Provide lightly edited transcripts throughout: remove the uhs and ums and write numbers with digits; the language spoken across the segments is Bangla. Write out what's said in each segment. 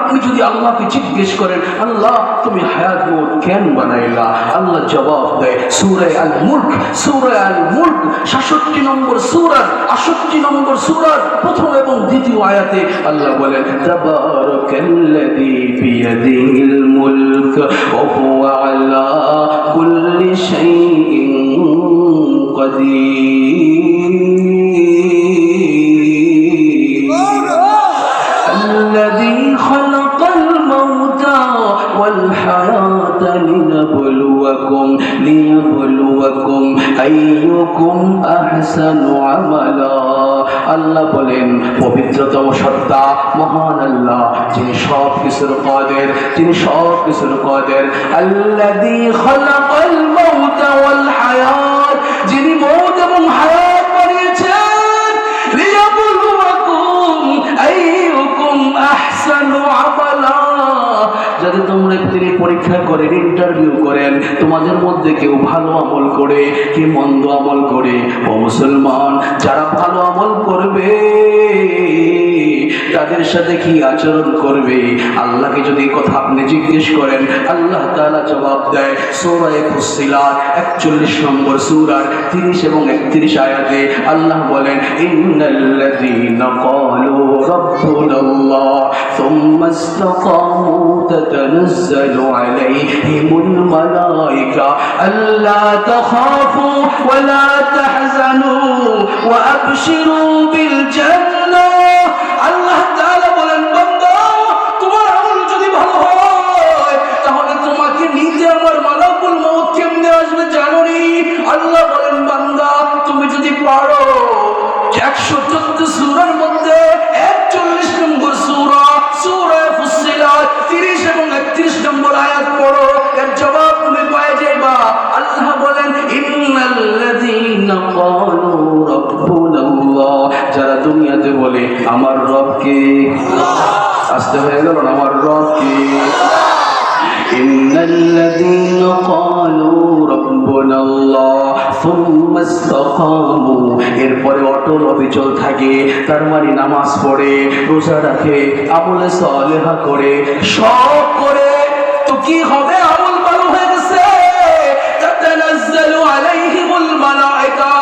আপনি যদি আল্লাহকে জিজ্ঞেস করেন আল্লাহ তুমি হায়াত মওত কেন বানাইলা, আল্লাহ জবাব দেয় সূরা আল মুলক 66 নম্বর সূরা 68 নম্বর সূরার প্রথম এবং দ্বিতীয় আয়াতে আল্লাহ বলেন তাবারাকাল্লাযী বিয়াদিহিল মুলক ওয়া হুয়া আলা কুল্লি শাইইন কাদির الذي خلق الموت والحياة ليبلوكم أيكم أحسن عملا আল্লাহ বলেন পবিত্রতম সত্তা মহান আল্লাহ যিনি সব কিছুর কাদের, যিনি সব কিছুর কাদের। আল্লাযী খালাকাল মাউতা ওয়াল হায়াত, যিনি মওত এবং হায়াত বানিয়েছেন লিয়াবলুয়াকুম আইয়ুকুম আহসানু আমালা, যাতে তোমরা তিনি পরীক্ষা করেন, ইন্টারভিউ করেন তোমাদের মধ্যে কেউ ভালো আমল করে কি মন্দ আমল করে। ও মুসলমান, যারা ভালো আমল করবে তাদের সাথে কি আচরণ করবে, আল্লাহকে যদি কথা আপনি জিজ্ঞেস করেন আল্লাহ তাআলা জবাব দেয় সূরা ফুসসিলাত 41 নম্বর সূরার 30 এবং 31 আয়াতে আল্লাহ বলেন ইন্নাল্লাযীনা ক্বালু রাব্বুনাল্লাহ সুম্মা ইসতাকামু তাতানাজ্জালু আলাইহিমুল মালায়েকা আল্লা তাখাফু ওয়া লা তাহজানু ওয়া আবশিরু বিল জান্নাহ। আল্লাহ তাআলা বলেন বান্দা তোমার আমল যদি ভালো হয় তাহলে তোমাকে নিতে আমার মালাকুল মউত কেমনে আসবে জানো নি? আল্লাহ বলেন বান্দা তুমি যদি পারো 114 সূরার মধ্যে 41 নম্বর সূরা ফুসসিলাত 30 এবং 31 নম্বর আয়াত পড়ো, এর জবাব তুমি পেয়ে যাবে। আল্লাহ বলেন ইন্নাল্লাযীনা ক্বালু রাব্বুনাল্লাহ, যারা দুনিয়াতে বলে আমার রবকে, আসতে হয়ে গেল না, আমার রবকে। ইন্নাল্লাযীনা ক্বালু রাব্বুনাল্লাহ সুম্মা ইসতাকামু, এরপরে অটল অবিচল থাকে, তার মানে নামাজ পড়ে, রোজা রাখে, আমলে সালেহা করে, সব করে, তো কি হবে? আমল ভালো হয়ে গেছে। তাতানাজ্জালু আলাইহিমুল মালায়েকা,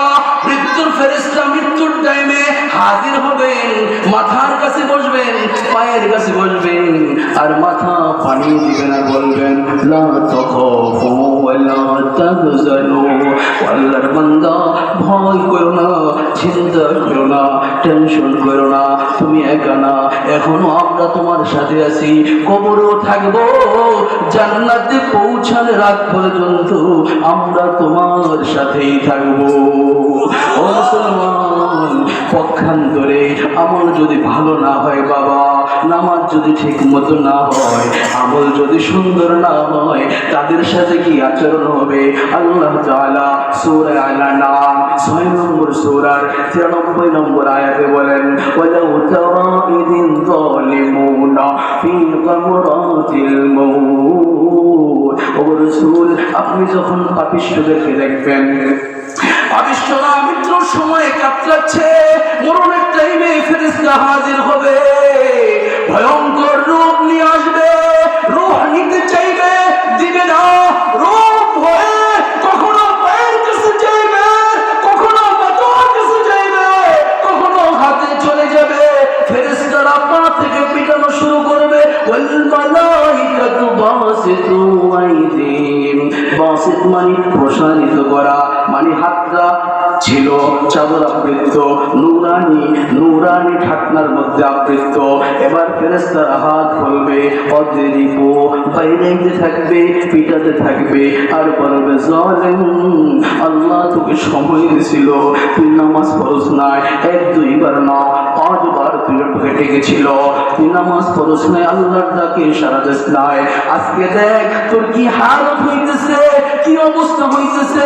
মৃত্যুর ফেরেশতা মৃত্যুর টাইমে হাজির হবেন, মাথার কাছে বসবেন, পায়ের কাছে বসবেন, আর মাথা পানি দিবেন আর বলবেন লা তাখাফু ওয়া লা তাহজানু, আল্লাহর বান্দা ভয় করো না, চিন্তা করো না, টেনশন করো না, তুমি একা না, এখনো আমরা তোমার সাথে আছি, কবরেও থাকবো, জান্নাতে পৌঁছানোর আগ পর্যন্ত আমরা তোমার সাথেই থাকবো। ও মুসলমান, পক্ষান্তরে আমল যদি ভালো না হয় বাবা, নামাজ যদি ঠিক মতো না হয়, আমল যদি সুন্দর না হয়, তাদের সাথে কি আচরণ হবে? আল্লাহ তাআলা সূরা আল-আনআম 6 নম্বর সূরার 93 নম্বর আয়াতে বলেন ওয়ালাউ তারা ইযিল যালিমুনা ফি গামরাতিল মাউত। ও রাসূল, আপনি যখন পাপিষ্ঠদেরকে দেখবেন, পাপিষ্ঠরা মৃত্যুর সময় কাতরাচ্ছে, মরণের টাইমে ফেরেশতা হাজির হবে, ভয়ঙ্কর রূপ নিয়ে আসবে, রূহ নিতে চাইবে, দিবে না, রূপ হয়ে কখনো পায়ের কাছে যাইবে, কখনো মাথার কাছে যাইবে, কখনো হাতে চলে যাবে, ফেরেশতারা পা থেকে পিটানো শুরু করবে। ওয়াল মালাইকাতু বাসিতু আইদিহিম, বাসিত মানে প্রসারিত করা, মানে হাতটা ছিল চাদর আবৃত, নুরানি ঢাকনার মধ্যে আবৃত। এবার ফেরেশতারা হাত খুলবে, অদ্রিবু বাইরে থাকবে, পিটাতে থাকবে, আর বলবে জালিম, আল্লাহ তোকে সময় দিয়েছিল, তুই নামাজ পড়ছ নাই, 1-2 বার না 5 বার তুই তোকে ডেকেছিল, তুই নামাজ পড়ছ নাই, আল্লাহর ডাকে সাড়া দিস নাই, আজকে দেখ তোর কি হালত হইতেছে, কি অবস্থা হইতেছে।